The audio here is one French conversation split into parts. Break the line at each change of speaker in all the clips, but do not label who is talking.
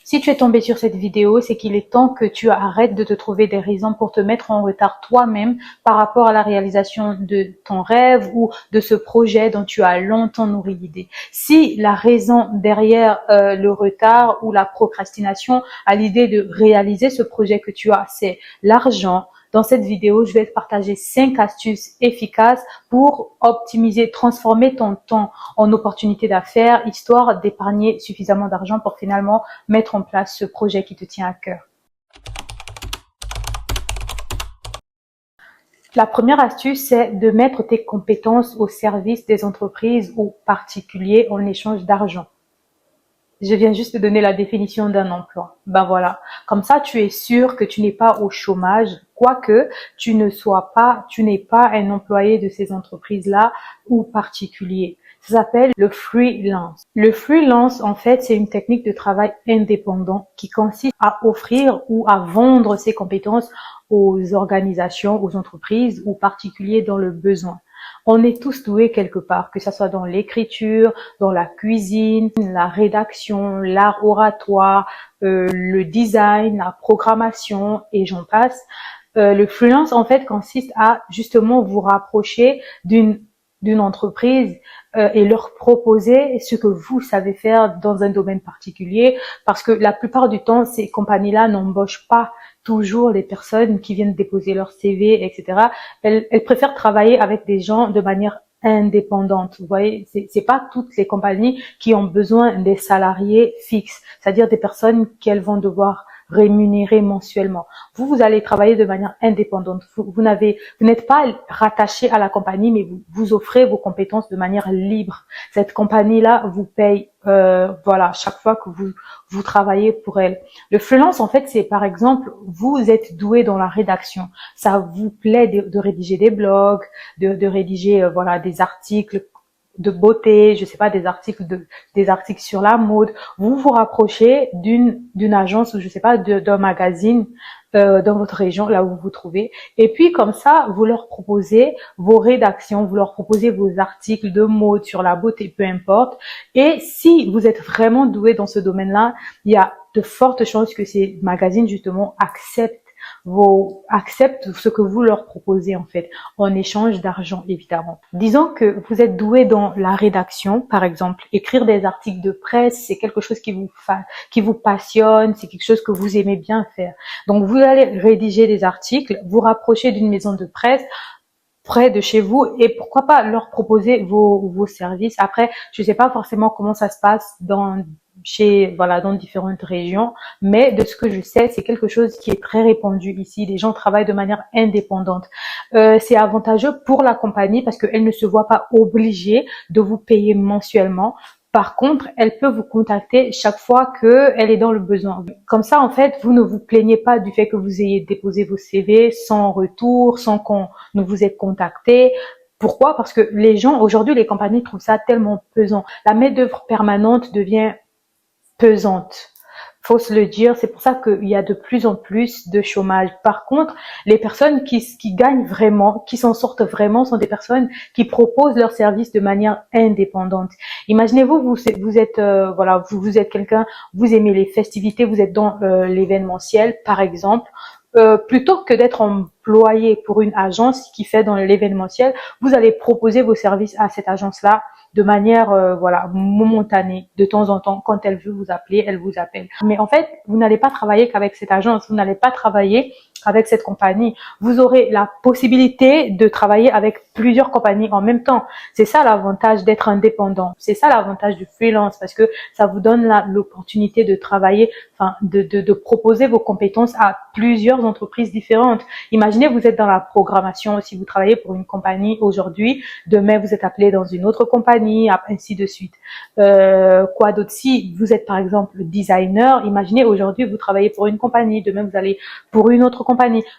Si tu es tombé sur cette vidéo, c'est qu'il est temps que tu arrêtes de te trouver des raisons pour te mettre en retard toi-même par rapport à la réalisation de ton rêve ou de ce projet dont tu as longtemps nourri l'idée. Si la raison derrière le retard ou la procrastination à l'idée de réaliser ce projet que tu as, c'est l'argent, dans cette vidéo, je vais te partager 5 astuces efficaces pour optimiser, transformer ton temps en opportunité d'affaires, histoire d'épargner suffisamment d'argent pour finalement mettre en place ce projet qui te tient à cœur. La première astuce, c'est de mettre tes compétences au service des entreprises ou particuliers en échange d'argent. Je viens juste te donner la définition d'un emploi. Ben voilà. Comme ça, tu es sûr que tu n'es pas au chômage, quoique tu n'es pas un employé de ces entreprises-là ou particulier. Ça s'appelle le freelance. Le freelance, en fait, c'est une technique de travail indépendant qui consiste à offrir ou à vendre ses compétences aux organisations, aux entreprises ou particuliers dans le besoin. On est tous doués quelque part, que ça soit dans l'écriture, dans la cuisine, la rédaction, l'art oratoire, le design, la programmation et j'en passe. Le freelance, en fait, consiste à justement vous rapprocher d'une entreprise et leur proposer ce que vous savez faire dans un domaine particulier, parce que la plupart du temps, ces compagnies-là n'embauchent pas toujours les personnes qui viennent déposer leur CV, etc. Elles préfèrent travailler avec des gens de manière indépendante. Vous voyez, c'est pas toutes les compagnies qui ont besoin des salariés fixes, c'est-à-dire des personnes qu'elles vont devoir rémunérer mensuellement. Vous allez travailler de manière indépendante. Vous n'êtes pas rattaché à la compagnie, mais vous offrez vos compétences de manière libre. Cette compagnie-là vous paye, voilà, chaque fois que vous travaillez pour elle. Le freelance, en fait, c'est par exemple, vous êtes doué dans la rédaction. Ça vous plaît de rédiger des blogs, de rédiger, voilà, des articles de beauté, je sais pas, des articles sur la mode. Vous vous rapprochez d'une agence ou je sais pas, d'un magazine dans votre région, là où vous vous trouvez. Et puis comme ça, vous leur proposez vos rédactions, vous leur proposez vos articles de mode sur la beauté, peu importe. Et si vous êtes vraiment doué dans ce domaine-là, il y a de fortes chances que ces magazines justement acceptent ce que vous leur proposez en fait, en échange d'argent évidemment. Disons que vous êtes doué dans la rédaction, par exemple, écrire des articles de presse, c'est quelque chose qui vous passionne, c'est quelque chose que vous aimez bien faire. Donc vous allez rédiger des articles, vous rapprocher d'une maison de presse près de chez vous et pourquoi pas leur proposer vos services. Après, je sais pas forcément comment ça se passe dans différentes régions, mais de ce que je sais, c'est quelque chose qui est très répandu ici. Les gens travaillent de manière indépendante. C'est avantageux pour la compagnie parce qu'elle ne se voit pas obligée de vous payer mensuellement. Par contre, elle peut vous contacter chaque fois qu'elle est dans le besoin. Comme ça, en fait, vous ne vous plaignez pas du fait que vous ayez déposé vos CV sans retour, sans qu'on ne vous ait contacté. Pourquoi? Parce que les gens, aujourd'hui, les compagnies trouvent ça tellement pesant. La main-d'œuvre permanente devient pesante. Faut se le dire, c'est pour ça qu'il y a de plus en plus de chômage. Par contre, les personnes qui gagnent vraiment, qui s'en sortent vraiment, sont des personnes qui proposent leurs services de manière indépendante. Imaginez-vous, vous êtes vous êtes quelqu'un, vous aimez les festivités, vous êtes dans l'événementiel, par exemple. Plutôt que d'être employé pour une agence qui fait dans l'événementiel, vous allez proposer vos services à cette agence-là de manière momentanée, de temps en temps. Quand elle veut vous appeler, elle vous appelle. Mais en fait, vous n'allez pas travailler qu'avec cette agence, vous n'allez pas travailler avec cette compagnie. Vous aurez la possibilité de travailler avec plusieurs compagnies en même temps. C'est ça l'avantage d'être indépendant. C'est ça l'avantage du freelance, parce que ça vous donne l'opportunité de travailler, de proposer vos compétences à plusieurs entreprises différentes. Imaginez, vous êtes dans la programmation, si vous travaillez pour une compagnie aujourd'hui, demain vous êtes appelé dans une autre compagnie, ainsi de suite. Quoi d'autre? Si vous êtes par exemple designer, imaginez aujourd'hui vous travaillez pour une compagnie, demain vous allez pour une autre compagnie.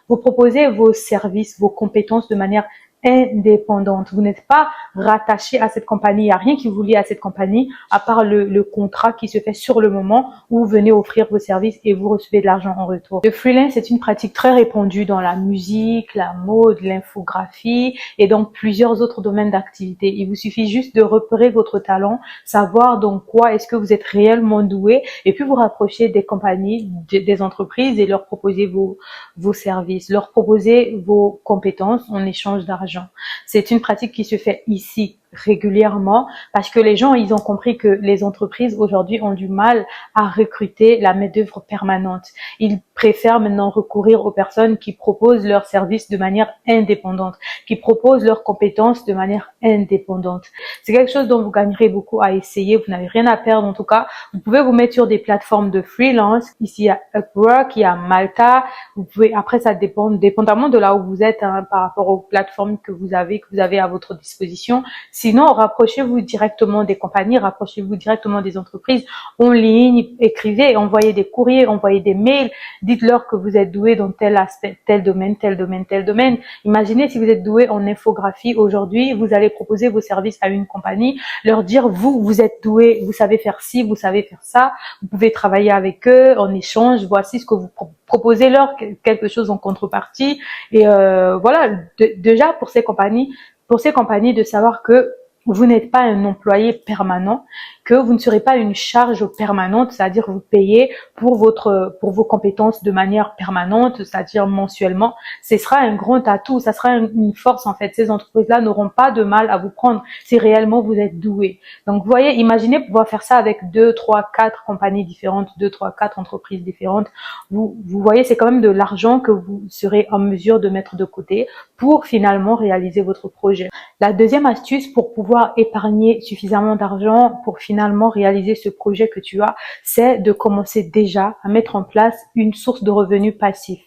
Vous proposez vos services, vos compétences de manière indépendante. Vous n'êtes pas rattaché à cette compagnie. Il n'y a rien qui vous lie à cette compagnie à part le contrat qui se fait sur le moment où vous venez offrir vos services et vous recevez de l'argent en retour. Le freelance est une pratique très répandue dans la musique, la mode, l'infographie et dans plusieurs autres domaines d'activité. Il vous suffit juste de repérer votre talent, savoir dans quoi est-ce que vous êtes réellement doué et puis vous rapprocher des compagnies, des entreprises et leur proposer vos services, leur proposer vos compétences en échange d'argent. C'est une pratique qui se fait ici régulièrement parce que les gens, ils ont compris que les entreprises aujourd'hui ont du mal à recruter la main-d'œuvre permanente. Ils préfèrent maintenant recourir aux personnes qui proposent leurs services de manière indépendante, qui proposent leurs compétences de manière indépendante. C'est quelque chose dont vous gagnerez beaucoup à essayer. Vous n'avez rien à perdre en tout cas. Vous pouvez vous mettre sur des plateformes de freelance. Ici, il y a Upwork, il y a Malta. Vous pouvez, après, ça dépend, dépendamment de là où vous êtes, par rapport aux plateformes que vous avez à votre disposition. Sinon, rapprochez-vous directement des compagnies, rapprochez-vous directement des entreprises en ligne, écrivez, envoyez des courriers, envoyez des mails, dites-leur que vous êtes doué dans tel aspect, tel domaine, tel domaine, tel domaine. Imaginez si vous êtes doué en infographie aujourd'hui, vous allez proposer vos services à une compagnie, leur dire vous êtes doué, vous savez faire ci, vous savez faire ça, vous pouvez travailler avec eux en échange, voici ce que vous proposez-leur, quelque chose en contrepartie. Et voilà, déjà pour ces compagnies de savoir que vous n'êtes pas un employé permanent, que vous ne serez pas une charge permanente, c'est-à-dire vous payez pour vos compétences de manière permanente, c'est-à-dire mensuellement. Ce sera un grand atout, ça sera une force en fait. Ces entreprises-là n'auront pas de mal à vous prendre si réellement vous êtes doué. Donc vous voyez, imaginez pouvoir faire ça avec 2, 3, 4 compagnies différentes, 2, 3, 4 entreprises différentes. Vous voyez, c'est quand même de l'argent que vous serez en mesure de mettre de côté pour finalement réaliser votre projet. La deuxième astuce pour pouvoir épargner suffisamment d'argent pour finalement réaliser ce projet que tu as, c'est de commencer déjà à mettre en place une source de revenus passifs.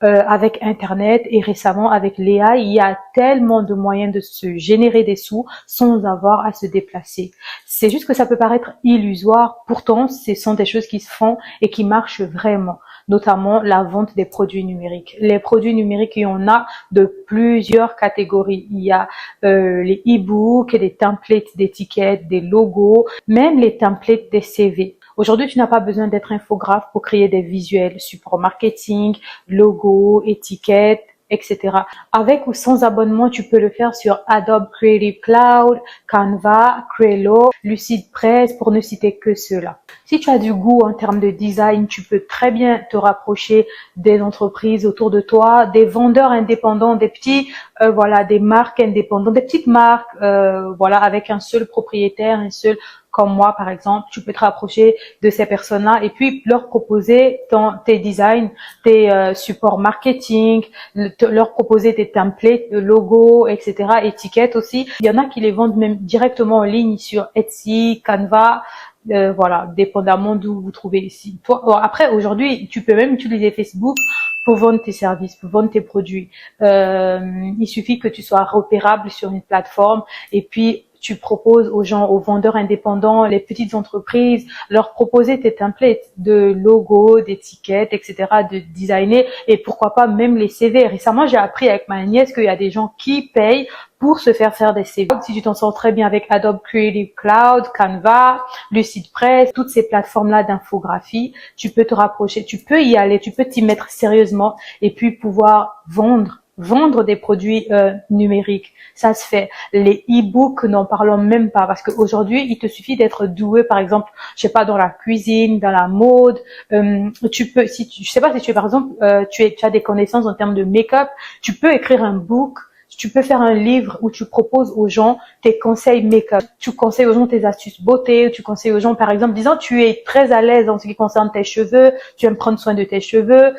Avec Internet et récemment avec l'AI, il y a tellement de moyens de se générer des sous sans avoir à se déplacer. C'est juste que ça peut paraître illusoire, pourtant ce sont des choses qui se font et qui marchent vraiment, notamment la vente des produits numériques. Les produits numériques, il y en a de plusieurs catégories. Il y a les e-books, des templates d'étiquettes, des logos, même les templates des CV. Aujourd'hui, tu n'as pas besoin d'être infographe pour créer des visuels, support marketing, logos, étiquettes, etc. Avec ou sans abonnement, tu peux le faire sur Adobe Creative Cloud, Canva, Trello, Lucidpress, pour ne citer que ceux-là. Si tu as du goût en termes de design, tu peux très bien te rapprocher des entreprises autour de toi, des vendeurs indépendants, des petits, des marques indépendantes, des petites marques, avec un seul propriétaire, un seul comme moi par exemple, tu peux te rapprocher de ces personnes-là et puis leur proposer tes designs, tes supports marketing, leur proposer tes templates, logos, etc., étiquettes aussi. Il y en a qui les vendent même directement en ligne sur Etsy, Canva, dépendamment d'où vous trouvez ici. Après, aujourd'hui, tu peux même utiliser Facebook pour vendre tes services, pour vendre tes produits. Il suffit que tu sois repérable sur une plateforme et puis tu proposes aux gens, aux vendeurs indépendants, les petites entreprises, leur proposer tes templates de logos, d'étiquettes, etc., de designer et pourquoi pas même les CV. Récemment, j'ai appris avec ma nièce qu'il y a des gens qui payent pour se faire des CV. Si tu t'en sors très bien avec Adobe Creative Cloud, Canva, Lucidpress, toutes ces plateformes-là d'infographie, tu peux te rapprocher, tu peux y aller, tu peux t'y mettre sérieusement et puis pouvoir vendre des produits numériques. Ça se fait. Les e-books, n'en parlons même pas parce qu'aujourd'hui, il te suffit d'être doué, par exemple, je sais pas, dans la cuisine, dans la mode. Tu peux, je sais pas si tu es, par exemple, tu as des connaissances en termes de make-up, tu peux écrire un book. Tu peux faire un livre où tu proposes aux gens tes conseils make-up. Tu conseilles aux gens tes astuces beauté. Tu conseilles aux gens, par exemple, disant tu es très à l'aise en ce qui concerne tes cheveux, tu aimes prendre soin de tes cheveux.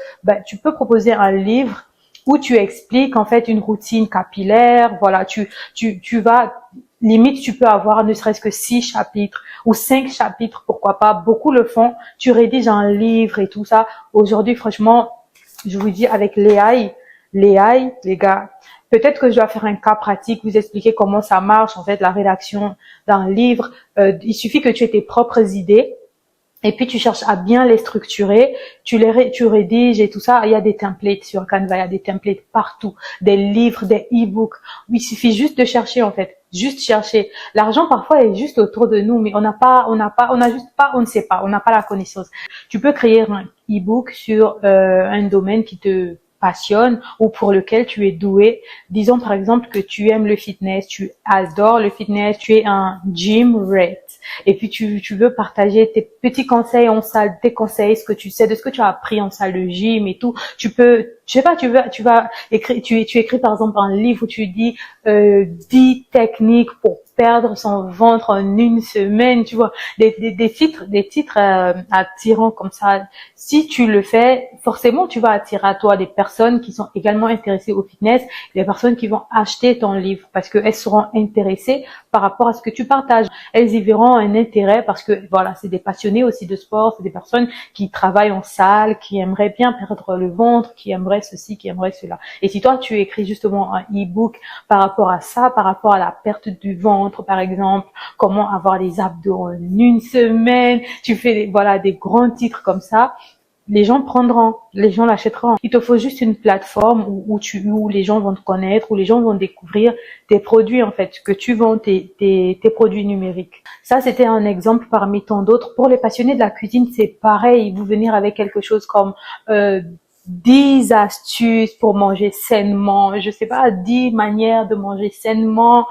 Tu peux proposer un livre où tu expliques en fait une routine capillaire. Voilà, tu vas limite, tu peux avoir ne serait-ce que 6 chapitres ou 5 chapitres, pourquoi pas. Beaucoup le font. Tu rédiges un livre et tout ça. Aujourd'hui, franchement, je vous dis avec l'AI, les gars, peut-être que je dois faire un cas pratique, vous expliquer comment ça marche, en fait, la rédaction d'un livre. Il suffit que tu aies tes propres idées Et puis tu cherches à bien les structurer, tu rédiges et tout ça. Il y a des templates sur Canva, il y a des templates partout, des livres, des e-books. Il suffit juste de chercher en fait, juste chercher. L'argent parfois est juste autour de nous, mais on ne sait pas, on n'a pas la connaissance. Tu peux créer un e-book sur un domaine qui te passionne ou pour lequel tu es doué. Disons par exemple que tu aimes le fitness, tu adores le fitness, tu es un gym rat. Et puis tu veux partager tes petits conseils en salle, tes conseils, ce que tu sais, de ce que tu as appris en salle de gym et tout. Tu peux, je sais pas, tu vas écrire, tu écris par exemple un livre où tu dis 10 techniques pour perdre son ventre en une semaine, tu vois, des titres attirants comme ça. Si tu le fais, forcément tu vas attirer à toi des personnes qui sont également intéressées au fitness, des personnes qui vont acheter ton livre parce qu'elles seront intéressées par rapport à ce que tu partages. Elles y verront un intérêt parce que voilà, c'est des passionnés aussi de sport, c'est des personnes qui travaillent en salle, qui aimeraient bien perdre le ventre, qui aimeraient ceci, qui aimeraient cela. Et si toi tu écris justement un e-book par rapport à ça, par rapport à la perte du ventre par exemple, comment avoir les abdos en une semaine, tu fais voilà des grands titres comme ça, les gens prendront, les gens l'achèteront. Il te faut juste une plateforme où les gens vont te connaître, où les gens vont découvrir tes produits en fait, que tu vends tes produits numériques. Ça, c'était un exemple parmi tant d'autres. Pour les passionnés de la cuisine, c'est pareil. Vous venir avec quelque chose comme 10 astuces pour manger sainement, je sais pas, 10 manières de manger sainement.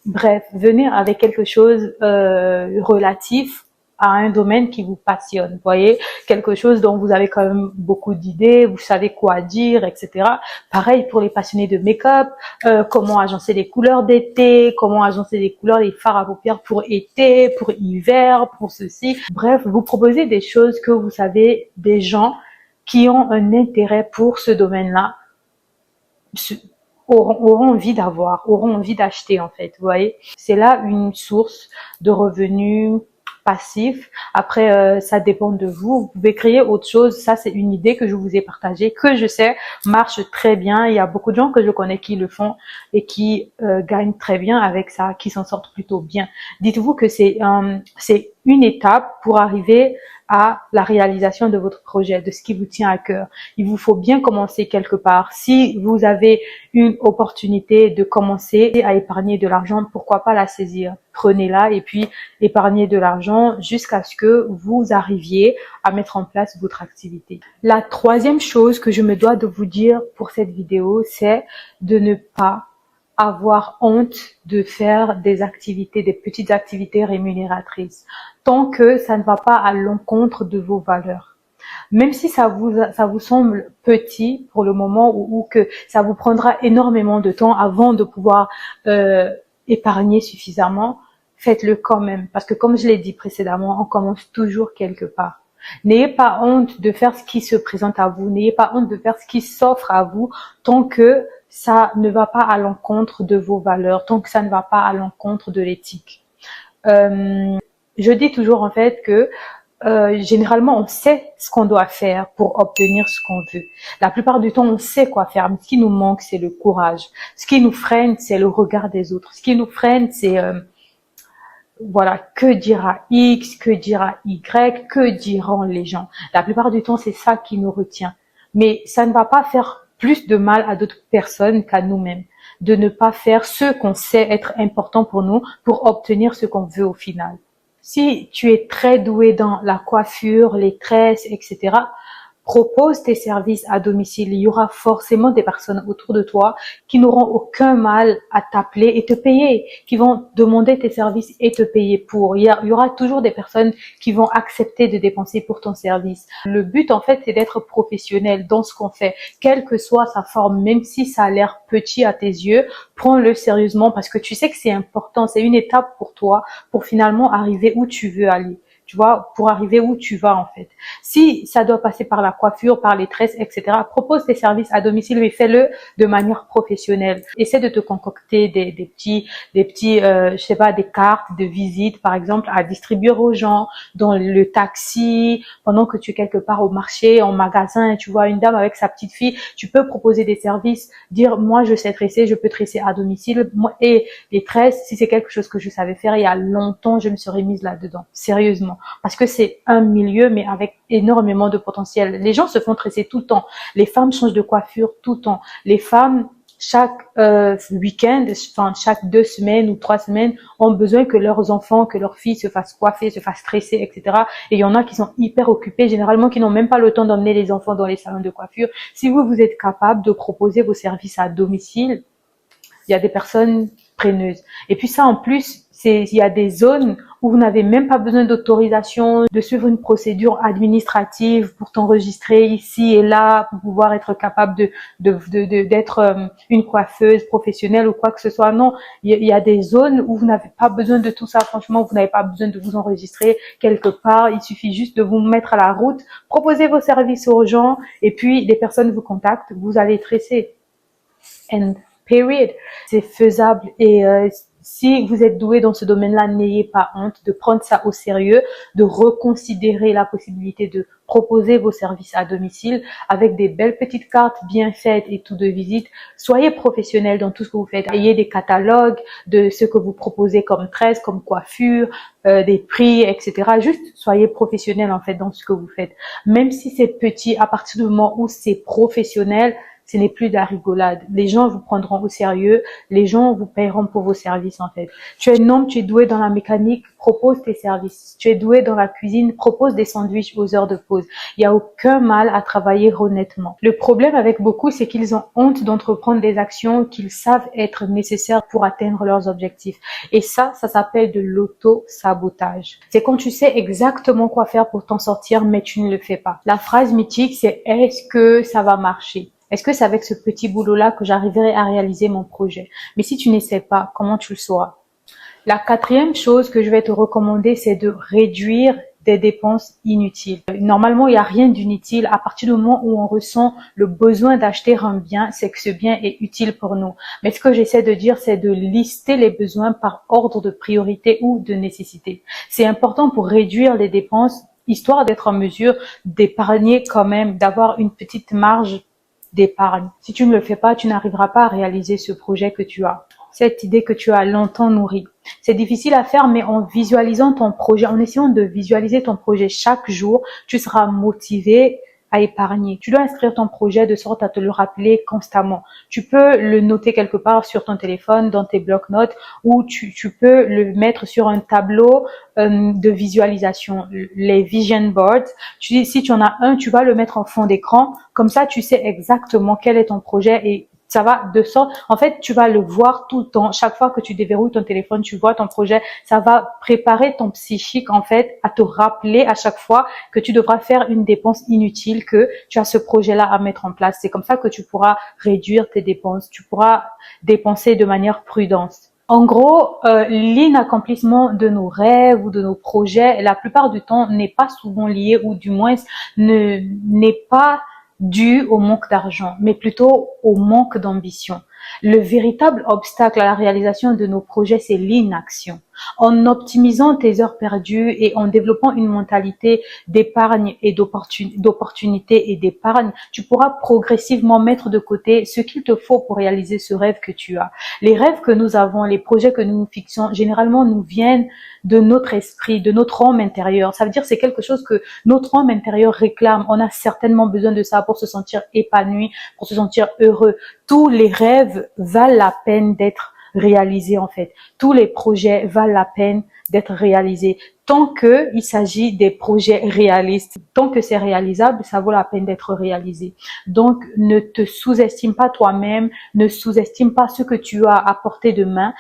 Bref, venir avec quelque chose relatif à un domaine qui vous passionne, vous voyez, quelque chose dont vous avez quand même beaucoup d'idées, vous savez quoi dire, etc. Pareil pour les passionnés de make-up, comment agencer les couleurs d'été, comment agencer les couleurs des fards à paupières pour été, pour hiver, pour ceci. Bref, vous proposez des choses que vous savez des gens qui ont un intérêt pour ce domaine-là auront envie d'avoir, auront envie d'acheter en fait, vous voyez. C'est là une source de revenus passifs. Après, ça dépend de vous. Vous pouvez créer autre chose. Ça, c'est une idée que je vous ai partagée, que je sais marche très bien. Il y a beaucoup de gens que je connais qui le font et qui gagnent très bien avec ça, qui s'en sortent plutôt bien. Dites-vous que c'est une étape pour arriver à la réalisation de votre projet, de ce qui vous tient à cœur. Il vous faut bien commencer quelque part. Si vous avez une opportunité de commencer à épargner de l'argent, pourquoi pas la saisir? Prenez-la et puis épargnez de l'argent jusqu'à ce que vous arriviez à mettre en place votre activité. La troisième chose que je me dois de vous dire pour cette vidéo, c'est de ne pas avoir honte de faire des activités, des petites activités rémunératrices, tant que ça ne va pas à l'encontre de vos valeurs. Même si ça vous semble petit pour le moment ou que ça vous prendra énormément de temps avant de pouvoir épargner suffisamment, faites-le quand même. Parce que comme je l'ai dit précédemment, on commence toujours quelque part. N'ayez pas honte de faire ce qui se présente à vous. N'ayez pas honte de faire ce qui s'offre à vous tant que ça ne va pas à l'encontre de vos valeurs, tant que ça ne va pas à l'encontre de l'éthique. Je dis toujours en fait que généralement on sait ce qu'on doit faire pour obtenir ce qu'on veut. La plupart du temps on sait quoi faire, mais ce qui nous manque c'est le courage. Ce qui nous freine c'est le regard des autres. Ce qui nous freine c'est voilà, que dira X, que dira Y, que diront les gens. La plupart du temps, c'est ça qui nous retient. Mais ça ne va pas faire plus de mal à d'autres personnes qu'à nous-mêmes. De ne pas faire ce qu'on sait être important pour nous pour obtenir ce qu'on veut au final. Si tu es très doué dans la coiffure, les tresses, etc., propose tes services à domicile. Il y aura forcément des personnes autour de toi qui n'auront aucun mal à t'appeler et te payer, qui vont demander tes services et te payer pour. Il y aura toujours des personnes qui vont accepter de dépenser pour ton service. Le but, en fait, c'est d'être professionnel dans ce qu'on fait, quelle que soit sa forme, même si ça a l'air petit à tes yeux, prends-le sérieusement parce que tu sais que c'est important, c'est une étape pour toi pour finalement arriver où tu veux aller. Tu vois, pour arriver où tu vas en fait. Si ça doit passer par la coiffure, par les tresses, etc., propose tes services à domicile, mais fais-le de manière professionnelle. Essaie de te concocter des petits, je sais pas, des cartes de visite, par exemple, à distribuer aux gens dans le taxi, pendant que tu es quelque part au marché, en magasin, tu vois une dame avec sa petite fille, tu peux proposer des services, dire moi je sais tresser, je peux tresser à domicile, et les tresses, si c'est quelque chose que je savais faire il y a longtemps, je me serais mise là-dedans, sérieusement. parce que c'est un milieu, mais avec énormément de potentiel. Les gens se font tresser tout le temps. Les femmes changent de coiffure tout le temps. Les femmes, chaque week-end, enfin chaque 2 semaines ou 3 semaines, ont besoin que leurs enfants, que leurs filles se fassent coiffer, se fassent tresser, etc. Et il y en a qui sont hyper occupés, généralement qui n'ont même pas le temps d'emmener les enfants dans les salons de coiffure. Si vous êtes capable de proposer vos services à domicile, il y a des personnes preneuses. Et puis ça, en plus, il y a des zones où vous n'avez même pas besoin d'autorisation, de suivre une procédure administrative pour t'enregistrer ici et là, pour pouvoir être capable d'être une coiffeuse professionnelle ou quoi que ce soit. Non, il y a des zones où vous n'avez pas besoin de tout ça. Franchement, vous n'avez pas besoin de vous enregistrer quelque part. Il suffit juste de vous mettre à la route, proposer vos services aux gens et puis les personnes vous contactent, vous allez tresser. And period. C'est faisable et si vous êtes doué dans ce domaine-là, n'ayez pas honte de prendre ça au sérieux, de reconsidérer la possibilité de proposer vos services à domicile avec des belles petites cartes bien faites et tout de visite. Soyez professionnel dans tout ce que vous faites. Ayez des catalogues de ce que vous proposez comme tresse, comme coiffure, des prix, etc. Juste soyez professionnel en fait dans ce que vous faites. Même si c'est petit, à partir du moment où c'est professionnel, ce n'est plus de la rigolade. Les gens vous prendront au sérieux. Les gens vous paieront pour vos services, en fait. Tu es un homme, tu es doué dans la mécanique, propose tes services. Tu es doué dans la cuisine, propose des sandwichs aux heures de pause. Il n'y a aucun mal à travailler honnêtement. Le problème avec beaucoup, c'est qu'ils ont honte d'entreprendre des actions qu'ils savent être nécessaires pour atteindre leurs objectifs. Et ça s'appelle de l'auto-sabotage. C'est quand tu sais exactement quoi faire pour t'en sortir, mais tu ne le fais pas. La phrase mythique, c'est « est-ce que ça va marcher ?» Est-ce que c'est avec ce petit boulot-là que j'arriverai à réaliser mon projet? Mais si tu n'essaies pas, comment tu le sauras? La 4e chose que je vais te recommander, c'est de réduire des dépenses inutiles. Normalement, il n'y a rien d'inutile. À partir du moment où on ressent le besoin d'acheter un bien, c'est que ce bien est utile pour nous. Mais ce que j'essaie de dire, c'est de lister les besoins par ordre de priorité ou de nécessité. C'est important pour réduire les dépenses, histoire d'être en mesure d'épargner quand même, d'avoir une petite marge d'épargne. Si tu ne le fais pas, tu n'arriveras pas à réaliser ce projet que tu as. Cette idée que tu as longtemps nourrie. C'est difficile à faire, mais en visualisant ton projet, en essayant de visualiser ton projet chaque jour, tu seras motivé à épargner. Tu dois inscrire ton projet de sorte à te le rappeler constamment. Tu peux le noter quelque part sur ton téléphone, dans tes blocs-notes, ou tu peux le mettre sur un tableau de visualisation, les vision boards. Si tu en as un, tu vas le mettre en fond d'écran. Comme ça, tu sais exactement quel est ton projet et ça va de sorte, en fait, tu vas le voir tout le temps. Chaque fois que tu déverrouilles ton téléphone, tu vois ton projet. Ça va préparer ton psychique, en fait, à te rappeler à chaque fois que tu devras faire une dépense inutile, que tu as ce projet-là à mettre en place. C'est comme ça que tu pourras réduire tes dépenses. Tu pourras dépenser de manière prudente. En gros, l'inaccomplissement de nos rêves ou de nos projets, la plupart du temps, n'est pas souvent lié, ou du moins n'est pas dû au manque d'argent, mais plutôt au manque d'ambition. Le véritable obstacle à la réalisation de nos projets, c'est l'inaction. En optimisant tes heures perdues et en développant une mentalité d'épargne et d'opportunité et d'épargne, tu pourras progressivement mettre de côté ce qu'il te faut pour réaliser ce rêve que tu as. Les rêves que nous avons, les projets que nous nous fixons, généralement nous viennent de notre esprit, de notre homme intérieur. Ça veut dire c'est quelque chose que notre homme intérieur réclame. On a certainement besoin de ça pour se sentir épanoui, pour se sentir heureux. Tous les rêves valent la peine d'être réalisés en fait. Tous les projets valent la peine d'être réalisés. Tant que il s'agit des projets réalistes, tant que c'est réalisable, ça vaut la peine d'être réalisé. Donc, ne te sous-estime pas toi-même, ne sous-estime pas ce que tu as à portée de main,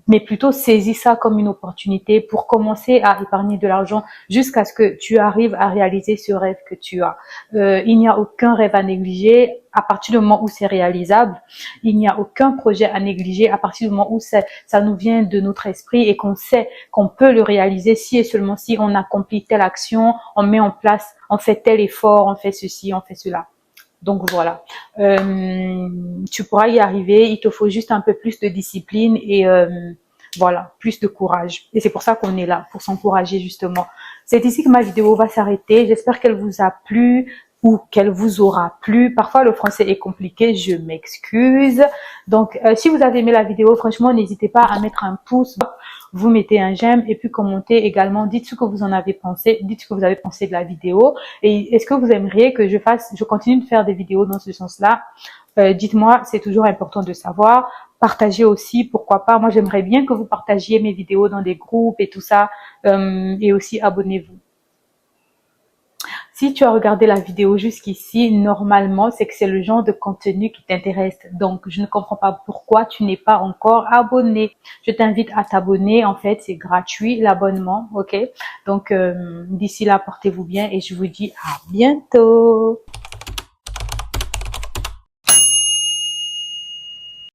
mais plutôt saisis ça comme une opportunité pour commencer à épargner de l'argent jusqu'à ce que tu arrives à réaliser ce rêve que tu as. Il n'y a aucun rêve à négliger à partir du moment où c'est réalisable. Il n'y a aucun projet à négliger à partir du moment où ça nous vient de notre esprit et qu'on sait qu'on peut le réaliser si et seulement si on accomplit telle action, on met en place, on fait tel effort, on fait ceci, on fait cela. Donc voilà, tu pourras y arriver, il te faut juste un peu plus de discipline et voilà, plus de courage. Et c'est pour ça qu'on est là, pour s'encourager justement. C'est ici que ma vidéo va s'arrêter. J'espère qu'elle vous a plu ou qu'elle vous aura plu. Parfois le français est compliqué, je m'excuse. Donc si vous avez aimé la vidéo, franchement n'hésitez pas à mettre un pouce. vous mettez un j'aime et puis commentez également, dites ce que vous en avez pensé, dites ce que vous avez pensé de la vidéo et est-ce que vous aimeriez que je continue de faire des vidéos dans ce sens-là? Dites-moi, c'est toujours important de savoir. Partagez aussi, pourquoi pas. Moi, j'aimerais bien que vous partagiez mes vidéos dans des groupes et tout ça. Et aussi, abonnez-vous. Si tu as regardé la vidéo jusqu'ici, normalement, c'est que c'est le genre de contenu qui t'intéresse. Donc, je ne comprends pas pourquoi tu n'es pas encore abonné. Je t'invite à t'abonner. En fait, c'est gratuit, l'abonnement. OK? Donc, d'ici là, portez-vous bien et je vous dis à bientôt.